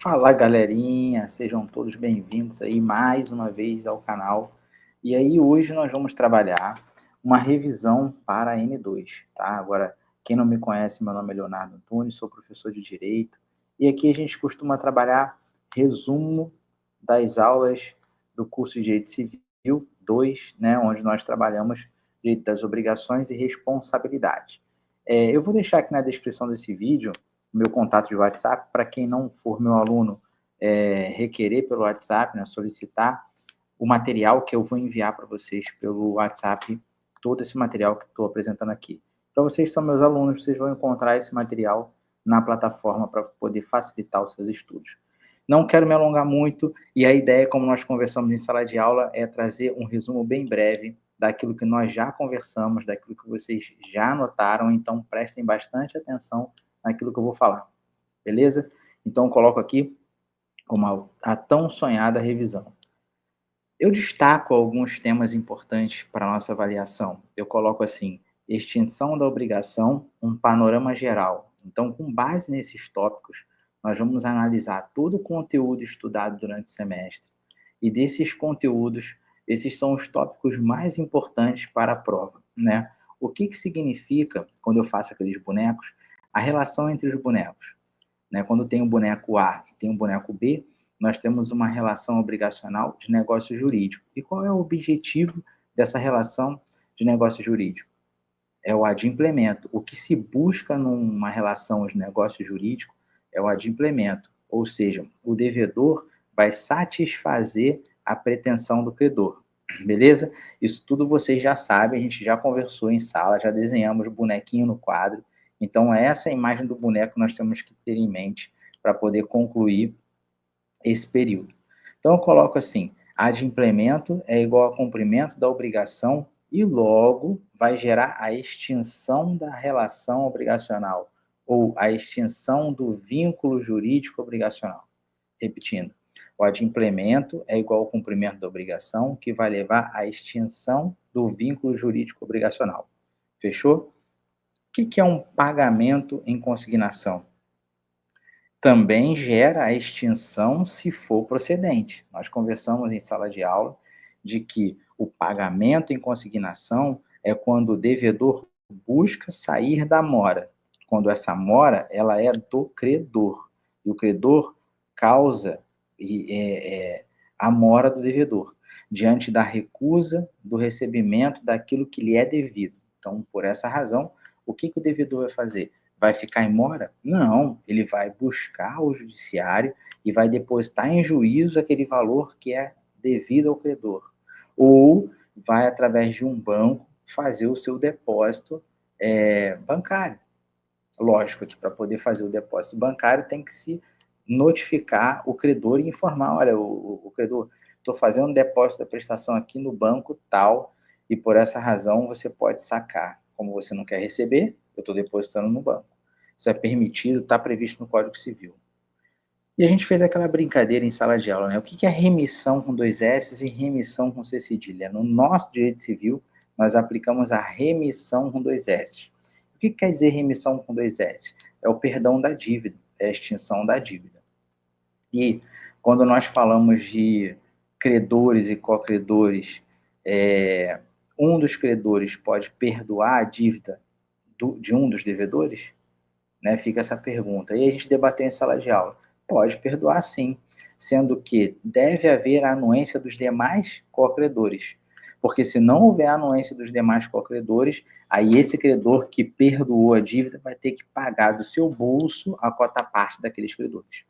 Fala galerinha, sejam todos bem-vindos aí mais uma vez ao canal. E aí hoje nós vamos trabalhar uma revisão para a N2, tá? Agora, quem não me conhece, meu nome é Leonardo Antunes, sou professor de Direito, e aqui a gente costuma trabalhar resumo das aulas do curso de Direito Civil 2, né, onde nós trabalhamos Direito das Obrigações e Responsabilidade. Eu vou deixar aqui na descrição desse vídeo meu contato de WhatsApp, para quem não for meu aluno, requerer pelo WhatsApp, né, solicitar o material que eu vou enviar para vocês pelo WhatsApp, todo esse material que estou apresentando aqui. Para vocês que são meus alunos, vocês vão encontrar esse material na plataforma para poder facilitar os seus estudos. Não quero me alongar muito, e a ideia, como nós conversamos em sala de aula, é trazer um resumo bem breve daquilo que nós já conversamos, daquilo que vocês já anotaram, então prestem bastante atenção naquilo que eu vou falar, beleza? Então, eu coloco aqui a tão sonhada revisão. Eu destaco alguns temas importantes para a nossa avaliação. Eu coloco assim, extinção da obrigação, um panorama geral. Então, com base nesses tópicos, nós vamos analisar todo o conteúdo estudado durante o semestre. E desses conteúdos, esses são os tópicos mais importantes para a prova, né? O que significa, quando eu faço aqueles bonecos, a relação entre os bonecos, né? Quando tem um boneco A e tem um boneco B, nós temos uma relação obrigacional de negócio jurídico. E qual é o objetivo dessa relação de negócio jurídico? É o adimplemento. O que se busca numa relação de negócio jurídico é o adimplemento, ou seja, o devedor vai satisfazer a pretensão do credor. Beleza? Isso tudo vocês já sabem, a gente já conversou em sala, já desenhamos bonequinho no quadro. Então, essa é a imagem do boneco que nós temos que ter em mente para poder concluir esse período. Então, eu coloco assim, adimplemento é igual a cumprimento da obrigação e logo vai gerar a extinção da relação obrigacional ou a extinção do vínculo jurídico obrigacional. Repetindo, o adimplemento é igual ao cumprimento da obrigação, que vai levar à extinção do vínculo jurídico obrigacional. Fechou? O que é um pagamento em consignação? Também gera a extinção se for procedente. Nós conversamos em sala de aula de que o pagamento em consignação é quando o devedor busca sair da mora, quando essa mora ela é do credor, e o credor causa a mora do devedor, diante da recusa do recebimento daquilo que lhe é devido. Então, por essa razão, o que o devedor vai fazer? Vai ficar em mora? Não, ele vai buscar o judiciário e vai depositar em juízo aquele valor que é devido ao credor. Ou vai, através de um banco, fazer o seu depósito bancário. Lógico que para poder fazer o depósito bancário tem que se notificar o credor e informar, olha, o credor, estou fazendo um depósito da prestação aqui no banco tal, e por essa razão você pode sacar. Como você não quer receber, eu estou depositando no banco. Isso é permitido, está previsto no Código Civil. E a gente fez aquela brincadeira em sala de aula, né? O que é remissão com 2 S e remissão com C cedilha? No nosso direito civil, nós aplicamos a remissão com 2 S. O que quer dizer remissão com 2 S? É o perdão da dívida, é a extinção da dívida. E quando nós falamos de credores e co-credores, um dos credores pode perdoar a dívida de um dos devedores? Né? Fica essa pergunta. E a gente debateu em sala de aula. Pode perdoar sim, sendo que deve haver a anuência dos demais co-credores. Porque se não houver a anuência dos demais co-credores, aí esse credor que perdoou a dívida vai ter que pagar do seu bolso a cota-parte daqueles credores.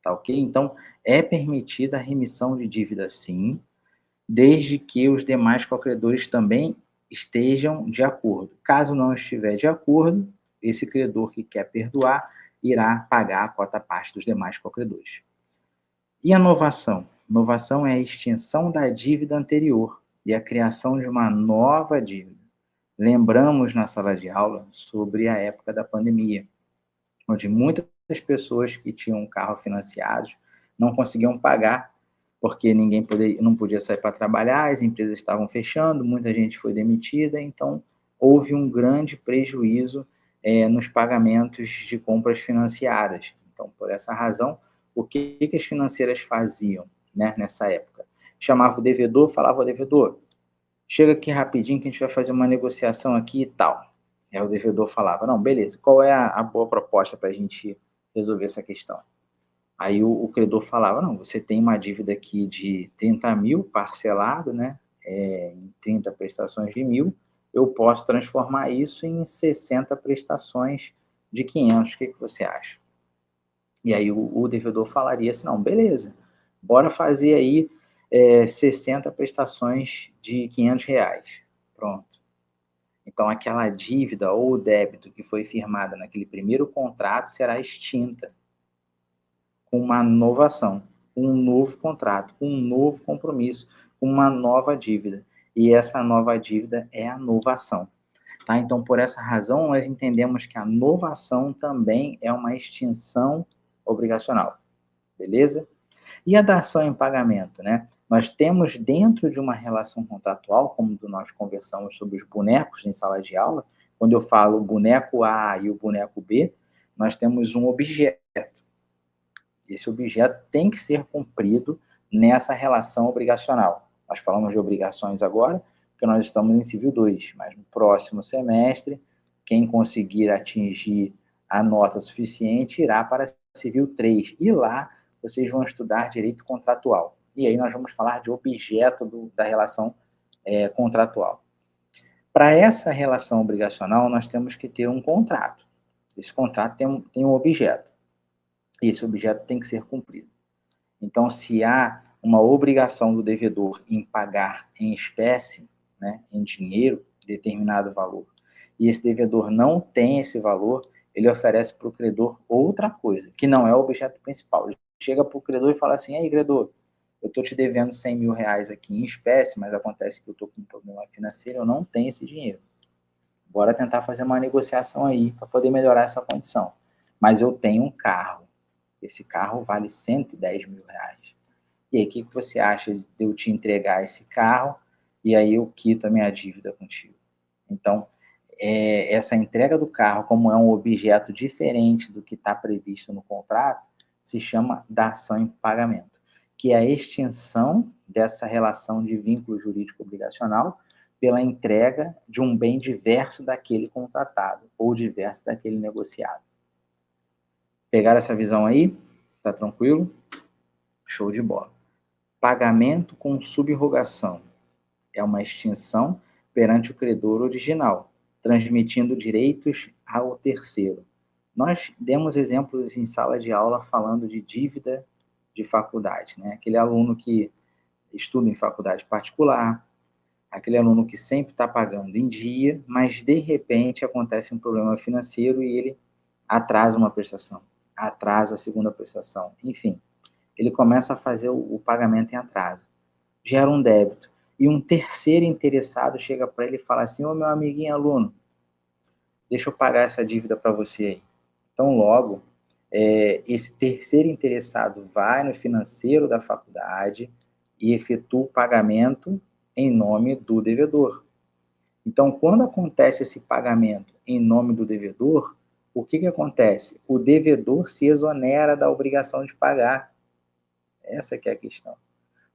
Tá ok? Então, é permitida a remissão de dívida sim, desde que os demais co-credores também estejam de acordo. Caso não estiver de acordo, esse credor que quer perdoar irá pagar a cota-parte dos demais co-credores. E a novação? Novação é a extinção da dívida anterior e a criação de uma nova dívida. Lembramos na sala de aula sobre a época da pandemia, onde muitas pessoas que tinham um carro financiado não conseguiam pagar porque não podia sair para trabalhar, as empresas estavam fechando, muita gente foi demitida, então houve um grande prejuízo nos pagamentos de compras financiadas. Então, por essa razão, O que as financeiras faziam, né, nessa época? Chamava o devedor, falava ao devedor: chega aqui rapidinho que a gente vai fazer uma negociação aqui e tal. Aí o devedor falava: não, beleza, qual é a boa proposta para a gente resolver essa questão? Aí o credor falava: não, você tem uma dívida aqui de 30 mil parcelado, né, em 30 prestações de 1.000, eu posso transformar isso em 60 prestações de 500, o que você acha? E aí o devedor falaria assim: não, beleza, bora fazer aí 60 prestações de R$ 500. Pronto. Então aquela dívida ou débito que foi firmada naquele primeiro contrato será extinta com uma novação, um novo contrato, um novo compromisso, uma nova dívida. E essa nova dívida é a novação. Tá? Então, por essa razão, nós entendemos que a novação também é uma extinção obrigacional. Beleza? E a dação em pagamento, né? Nós temos dentro de uma relação contratual, como nós conversamos sobre os bonecos em sala de aula, quando eu falo o boneco A e o boneco B, nós temos um objeto. Esse objeto tem que ser cumprido nessa relação obrigacional. Nós falamos de obrigações agora, porque nós estamos em Civil 2, mas no próximo semestre, quem conseguir atingir a nota suficiente irá para Civil 3. E lá vocês vão estudar direito contratual. E aí nós vamos falar de objeto da relação contratual. Para essa relação obrigacional, nós temos que ter um contrato. Esse contrato tem um objeto. E esse objeto tem que ser cumprido. Então, se há uma obrigação do devedor em pagar em espécie, né, em dinheiro, determinado valor, e esse devedor não tem esse valor, ele oferece para o credor outra coisa, que não é o objeto principal. Ele chega para o credor e fala assim: ei, credor, eu estou te devendo R$ 100 mil aqui em espécie, mas acontece que eu estou com um problema financeiro, eu não tenho esse dinheiro. Bora tentar fazer uma negociação aí para poder melhorar essa condição. Mas eu tenho um carro. Esse carro vale R$ 110 mil. E aí, o que você acha de eu te entregar esse carro e aí eu quito a minha dívida contigo? Então, essa entrega do carro, como é um objeto diferente do que está previsto no contrato, se chama dação em pagamento, que é a extinção dessa relação de vínculo jurídico obrigacional pela entrega de um bem diverso daquele contratado ou diverso daquele negociado. Pegaram essa visão aí? Tá tranquilo? Show de bola. Pagamento com subrogação é uma extinção perante o credor original, transmitindo direitos ao terceiro. Nós demos exemplos em sala de aula falando de dívida de faculdade, né? Aquele aluno que estuda em faculdade particular, aquele aluno que sempre está pagando em dia, mas de repente acontece um problema financeiro e ele atrasa uma prestação, atrasa a segunda prestação, enfim, ele começa a fazer o pagamento em atraso, gera um débito, e um terceiro interessado chega para ele e fala assim: ô meu amiguinho aluno, deixa eu pagar essa dívida para você aí. Então logo, esse terceiro interessado vai no financeiro da faculdade e efetua o pagamento em nome do devedor. Então, quando acontece esse pagamento em nome do devedor, o que acontece? O devedor se exonera da obrigação de pagar. Essa que é a questão.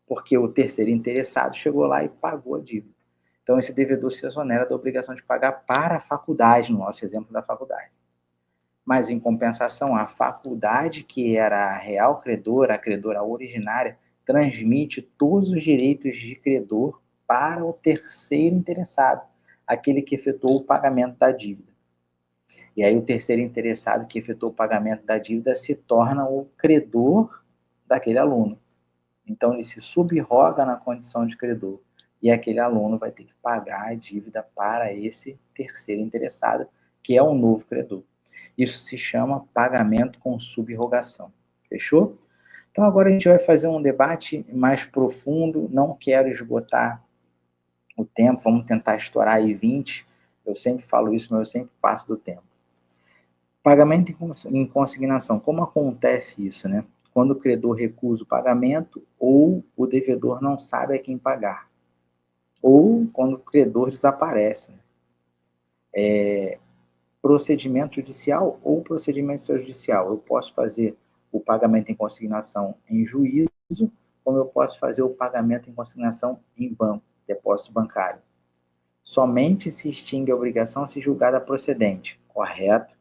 Porque o terceiro interessado chegou lá e pagou a dívida. Então, esse devedor se exonera da obrigação de pagar para a faculdade, no nosso exemplo da faculdade. Mas, em compensação, a faculdade, que era a real credora, a credora originária, transmite todos os direitos de credor para o terceiro interessado, aquele que efetuou o pagamento da dívida. E aí o terceiro interessado que efetuou o pagamento da dívida se torna o credor daquele aluno. Então ele se subroga na condição de credor. E aquele aluno vai ter que pagar a dívida para esse terceiro interessado, que é o novo credor. Isso se chama pagamento com subrogação. Fechou? Então agora a gente vai fazer um debate mais profundo. Não quero esgotar o tempo, vamos tentar estourar aí 20. Eu sempre falo isso, mas eu sempre passo do tempo. Pagamento em consignação. Como acontece isso, né? Quando o credor recusa o pagamento ou o devedor não sabe a quem pagar. Ou quando o credor desaparece. Procedimento judicial ou procedimento extrajudicial. Eu posso fazer o pagamento em consignação em juízo, como eu posso fazer o pagamento em consignação em banco, depósito bancário. Somente se extingue a obrigação se julgada procedente, correto?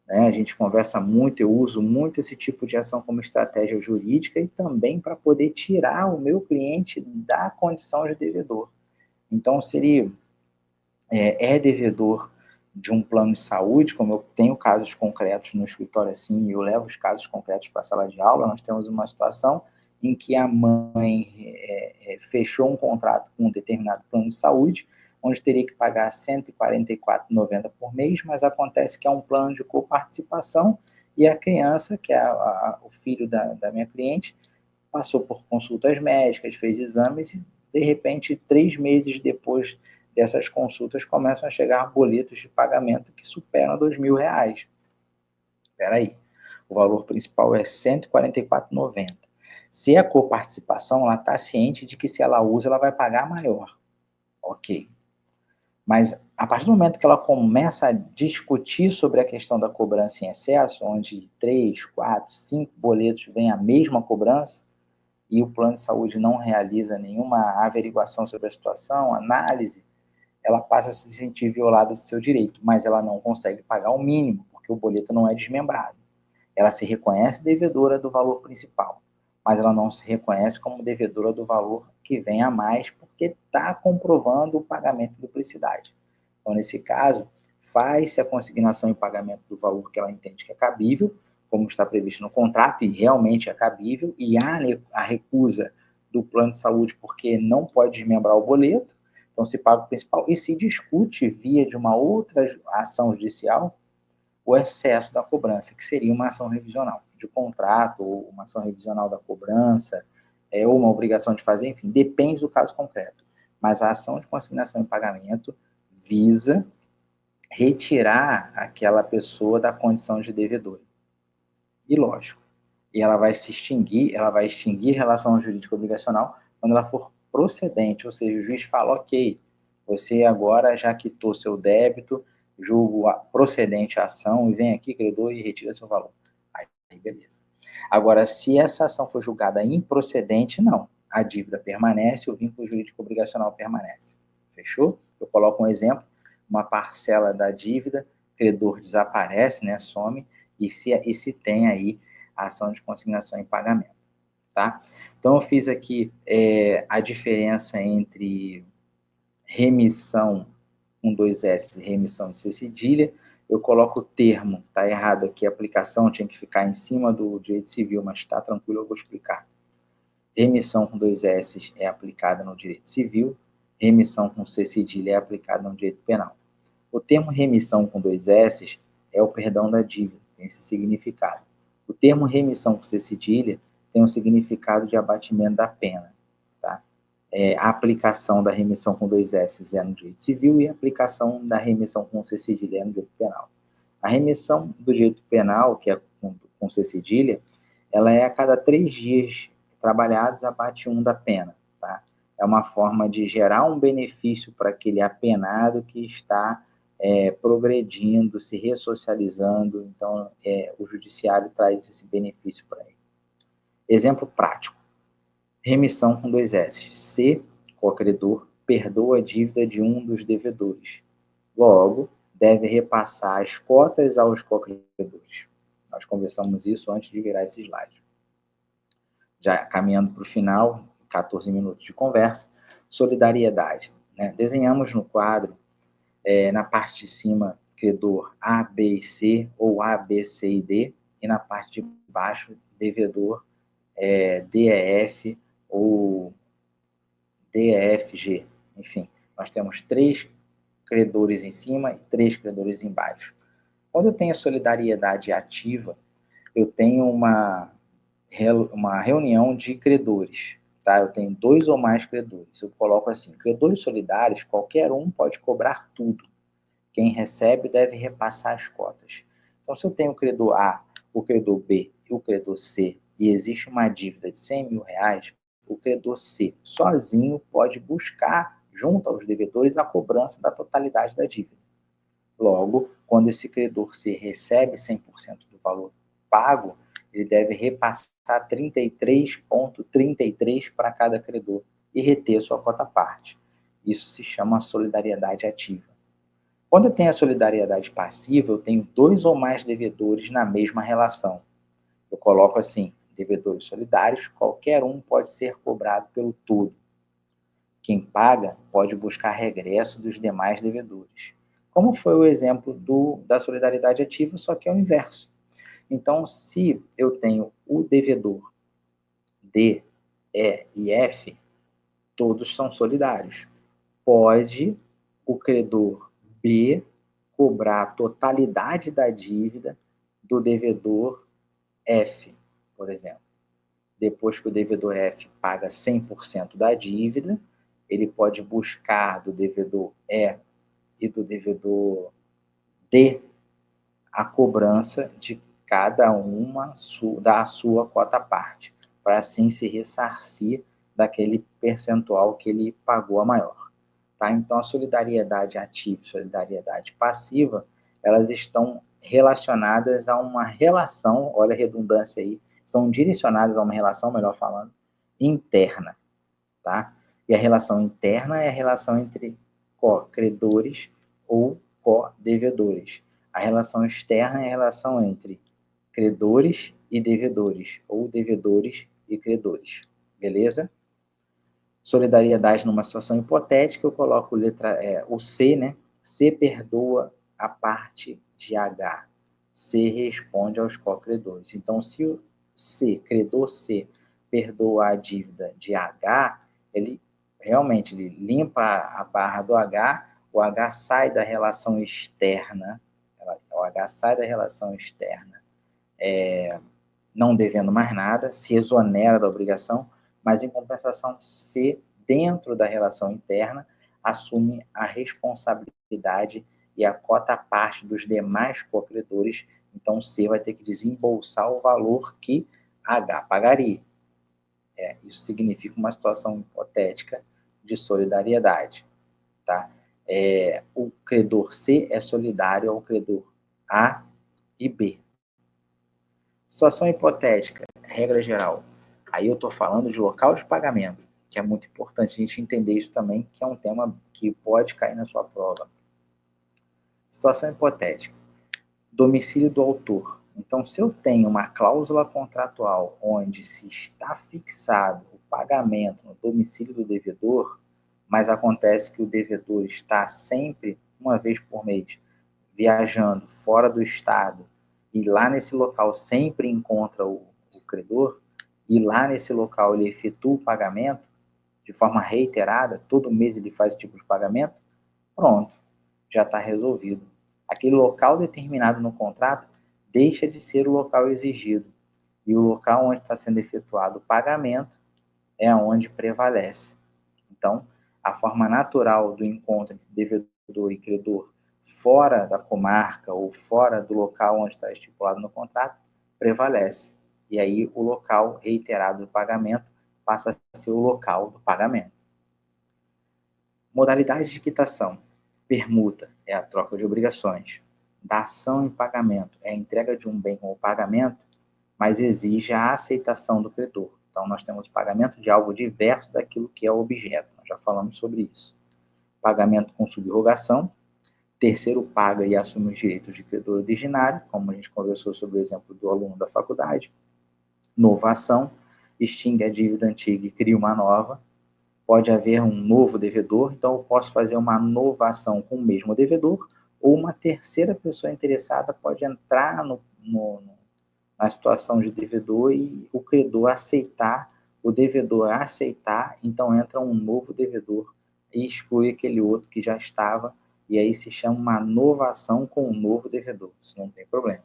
Né? A gente conversa muito, eu uso muito esse tipo de ação como estratégia jurídica e também para poder tirar o meu cliente da condição de devedor. Então, se ele é devedor de um plano de saúde, como eu tenho casos concretos no escritório assim, e eu levo os casos concretos para a sala de aula, nós temos uma situação em que a mãe fechou um contrato com um determinado plano de saúde, onde teria que pagar R$ 144,90 por mês, mas acontece que é um plano de coparticipação e a criança, que é o filho da minha cliente, passou por consultas médicas, fez exames e, de repente, 3 meses depois dessas consultas, começam a chegar boletos de pagamento que superam R$ 2.000. Espera aí, o valor principal é R$ 144,90. Se a coparticipação, ela está ciente de que se ela usa, ela vai pagar maior. Ok. Mas a partir do momento que ela começa a discutir sobre a questão da cobrança em excesso, onde 3, 4, 5 boletos vêm a mesma cobrança, e o plano de saúde não realiza nenhuma averiguação sobre a situação, análise, ela passa a se sentir violada do seu direito, mas ela não consegue pagar o mínimo, porque o boleto não é desmembrado. Ela se reconhece devedora do valor principal, mas ela não se reconhece como devedora do valor que vem a mais, porque está comprovando o pagamento de duplicidade. Então, nesse caso, faz-se a consignação e pagamento do valor que ela entende que é cabível, como está previsto no contrato, e realmente é cabível, e há a recusa do plano de saúde porque não pode desmembrar o boleto, então se paga o principal, e se discute via de uma outra ação judicial o excesso da cobrança, que seria uma ação revisional de contrato, ou uma ação revisional da cobrança, ou uma obrigação de fazer, enfim, depende do caso concreto. Mas a ação de consignação e pagamento visa retirar aquela pessoa da condição de devedor. E lógico, e ela vai se extinguir, ela vai extinguir relação jurídica obrigacional quando ela for procedente, ou seja, o juiz fala, ok, você agora já quitou seu débito, julgo procedente a ação, e vem aqui, credor, e retira seu valor. Aí, beleza. Agora, se essa ação for julgada improcedente, não. A dívida permanece, o vínculo jurídico obrigacional permanece. Fechou? Eu coloco um exemplo, uma parcela da dívida, credor desaparece, né, some, e se tem aí a ação de consignação em pagamento, tá? Então, eu fiz aqui a diferença entre remissão com 2 S e remissão de C cedilha. Eu coloco o termo, tá errado aqui, a aplicação tinha que ficar em cima do direito civil, mas tá tranquilo, eu vou explicar. Remissão com 2 S é aplicada no direito civil, remissão com C cedilha é aplicada no direito penal. O termo remissão com 2 S é o perdão da dívida, tem esse significado. O termo remissão com C cedilha tem um significado de abatimento da pena, tá? A aplicação da remissão com 2 S é no direito civil e a aplicação da remissão com C cedilha é no direito penal. A remissão do direito penal, que é com C cedilha, ela é a cada 3 dias trabalhados, abate 1 da pena, tá? É uma forma de gerar um benefício para aquele apenado que está progredindo, se ressocializando, então o judiciário traz esse benefício para ele. Exemplo prático, remissão com 2 S. Se o credor perdoa a dívida de um dos devedores, logo, deve repassar as cotas aos cocredores. Nós conversamos isso antes de virar esse slide. Já caminhando para o final, 14 minutos de conversa, solidariedade. Né? Desenhamos no quadro, na parte de cima, credor A, B e C, ou A, B, C e D, e na parte de baixo, devedor D, E, F, ou D, E, F, G. Enfim, nós temos 3 credores em cima e 3 credores embaixo. Quando eu tenho a solidariedade ativa, eu tenho uma reunião de credores, tá? Eu tenho 2 ou mais credores. Eu coloco assim, credores solidários, qualquer um pode cobrar tudo. Quem recebe deve repassar as cotas. Então, se eu tenho o credor A, o credor B e o credor C, e existe uma dívida de R$ 100.000, o credor C sozinho pode buscar, junto aos devedores, a cobrança da totalidade da dívida. Logo, quando esse credor C recebe 100% do valor pago, ele deve repassar 33,33 para cada credor e reter a sua quota-parte. Isso se chama solidariedade ativa. Quando eu tenho a solidariedade passiva, eu tenho 2 ou mais devedores na mesma relação. Eu coloco assim, devedores solidários, qualquer um pode ser cobrado pelo todo. Quem paga pode buscar regresso dos demais devedores. Como foi o exemplo da solidariedade ativa, só que é o inverso. Então, se eu tenho o devedor D, E e F, todos são solidários. Pode o credor B cobrar a totalidade da dívida do devedor F, por exemplo. Depois que o devedor F paga 100% da dívida, ele pode buscar do devedor E e do devedor D a cobrança de cada uma da sua quota-parte, para assim se ressarcir daquele percentual que ele pagou a maior. Tá? Então, a solidariedade ativa e solidariedade passiva, elas estão relacionadas a uma relação, olha a redundância aí, estão direcionadas a uma relação, melhor falando, interna. Tá? E a relação interna é a relação entre co-credores ou co-devedores. A relação externa é a relação entre credores e devedores, ou devedores e credores. Beleza? Solidariedade numa situação hipotética, eu coloco o C, né? C perdoa a parte de H. C responde aos co-credores. Então, se o C, credor C, perdoa a dívida de H, ele realmente limpa a barra do H, o H sai da relação externa, o H sai da relação externa, não devendo mais nada, se exonera da obrigação, mas em compensação, C, dentro da relação interna, assume a responsabilidade e a cota-parte dos demais co-credores, então C vai ter que desembolsar o valor que H pagaria. Isso significa uma situação hipotética de solidariedade. Tá? O credor C é solidário ao credor A e B. Situação hipotética, regra geral. Aí eu estou falando de local de pagamento, que é muito importante a gente entender isso também, que é um tema que pode cair na sua prova. Situação hipotética, domicílio do autor. Então, se eu tenho uma cláusula contratual onde se está fixado o pagamento no domicílio do devedor, mas acontece que o devedor está sempre, uma vez por mês, viajando fora do estado, e lá nesse local sempre encontra o credor, e lá nesse local ele efetua o pagamento de forma reiterada, todo mês ele faz esse tipo de pagamento, pronto, já está resolvido. Aquele local determinado no contrato deixa de ser o local exigido, e o local onde está sendo efetuado o pagamento é onde prevalece. Então, a forma natural do encontro entre devedor e credor fora da comarca ou fora do local onde está estipulado no contrato prevalece. E aí o local reiterado do pagamento passa a ser o local do pagamento. Modalidade de quitação. Permuta é a troca de obrigações. Dação em pagamento é a entrega de um bem com o pagamento, mas exige a aceitação do credor. Então, nós temos pagamento de algo diverso daquilo que é o objeto. Nós já falamos sobre isso. Pagamento com subrogação. Terceiro paga e assume os direitos de credor originário, como a gente conversou sobre o exemplo do aluno da faculdade. Novação. Extingue a dívida antiga e cria uma nova. Pode haver um novo devedor, então eu posso fazer uma novação com o mesmo devedor, ou uma terceira pessoa interessada pode entrar na situação de devedor e o credor aceitar, o devedor aceitar, então entra um novo devedor e exclui aquele outro que já estava, e aí se chama uma novação com um novo devedor, isso não tem problema.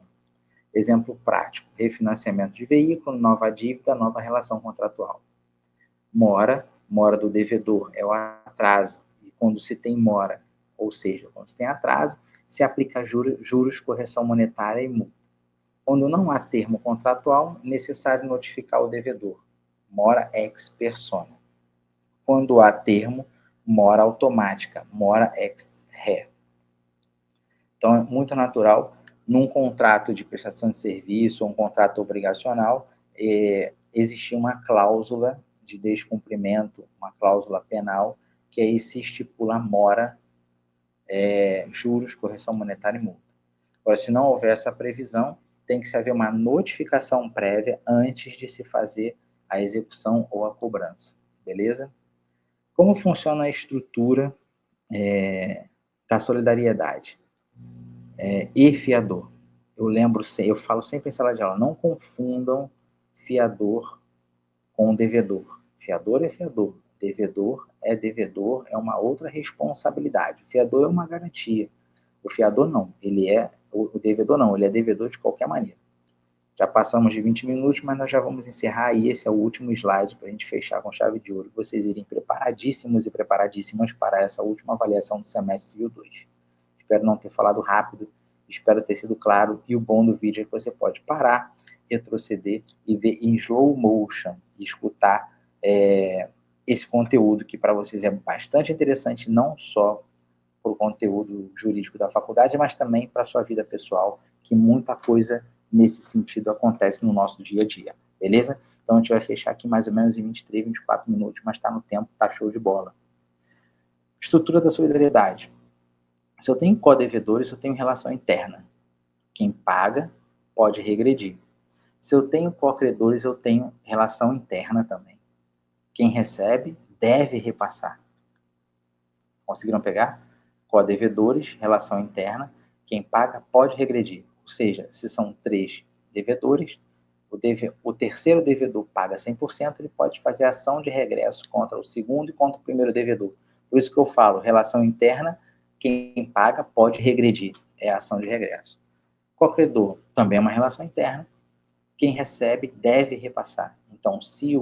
Exemplo prático, refinanciamento de veículo, nova dívida, nova relação contratual. Mora do devedor é o atraso, e quando se tem mora, ou seja, quando se tem atraso, se aplica juros, correção monetária e multa. Quando não há termo contratual, necessário notificar o devedor, mora ex persona. Quando há termo, mora automática, mora ex re. Então, é muito natural num contrato de prestação de serviço ou um contrato obrigacional, existia uma cláusula de descumprimento, uma cláusula penal, que aí se estipula mora, juros, correção monetária e multa. Agora, se não houver essa previsão, tem que haver uma notificação prévia antes de se fazer a execução ou a cobrança, beleza? Como funciona a estrutura da solidariedade? E fiador. Eu falo sempre em sala de aula, não confundam fiador com devedor. Fiador é fiador, devedor, é uma outra responsabilidade. O fiador é uma garantia. O fiador não, o devedor não, ele é devedor de qualquer maneira. Já passamos de 20 minutos, mas nós já vamos encerrar e esse é o último slide para a gente fechar com chave de ouro. Vocês irem preparadíssimos e preparadíssimas para essa última avaliação do semestre Civil 2. Espero não ter falado rápido, espero ter sido claro, e o bom do vídeo é que você pode parar, retroceder e ver em slow motion, e escutar esse conteúdo que para vocês é bastante interessante, não só para o conteúdo jurídico da faculdade, mas também para a sua vida pessoal, que muita coisa nesse sentido acontece no nosso dia a dia, beleza? Então a gente vai fechar aqui mais ou menos em 23, 24 minutos, mas está no tempo, está show de bola. Estrutura da solidariedade. Se eu tenho co-devedores, eu tenho relação interna. Quem paga pode regredir. Se eu tenho co-credores, eu tenho relação interna também. Quem recebe deve repassar. Conseguiram pegar? Co-devedores, relação interna. Quem paga pode regredir. Ou seja, se são 3 devedores, o terceiro devedor paga 100%, ele pode fazer ação de regresso contra o segundo e contra o primeiro devedor. Por isso que eu falo, relação interna, quem paga pode regredir, é a ação de regresso. Co-credor também é uma relação interna, quem recebe deve repassar. Então, se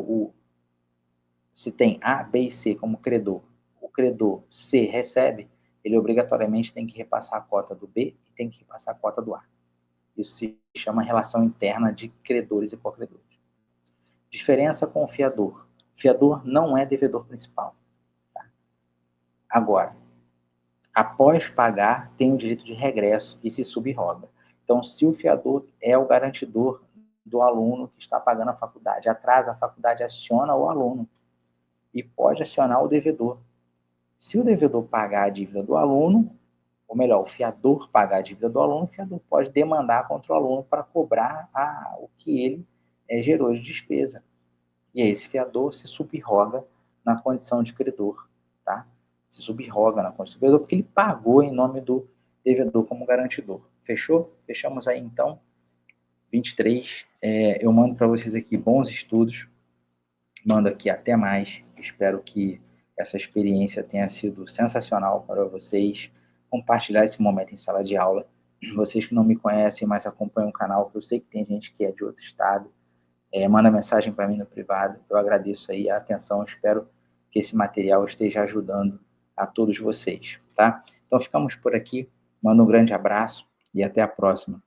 tem A, B e C como credor, o credor C recebe, ele obrigatoriamente tem que repassar a cota do B e tem que repassar a cota do A. Isso se chama relação interna de credores e co-credores. Diferença com o fiador. O fiador não é devedor principal. Tá? Agora, após pagar, tem o direito de regresso e se subroga. Então, se o fiador é o garantidor do aluno que está pagando a faculdade, atrasa a faculdade, aciona o aluno e pode acionar o devedor. Se o devedor pagar a dívida do aluno, ou melhor, o fiador pagar a dívida do aluno, o fiador pode demandar contra o aluno para cobrar o que ele gerou de despesa. E aí esse fiador se subroga na condição de credor, tá? Se subroga na condição de credor porque ele pagou em nome do devedor como garantidor. Fechou? Fechamos aí então. 23. Eu mando para vocês aqui bons estudos. Mando aqui até mais. Espero que essa experiência tenha sido sensacional para vocês. Compartilhar esse momento em sala de aula. Vocês que não me conhecem, mas acompanham o canal, que eu sei que tem gente que é de outro estado, manda mensagem para mim no privado. Eu agradeço aí a atenção. Espero que esse material esteja ajudando a todos vocês, tá? Então ficamos por aqui. Mando um grande abraço e até a próxima.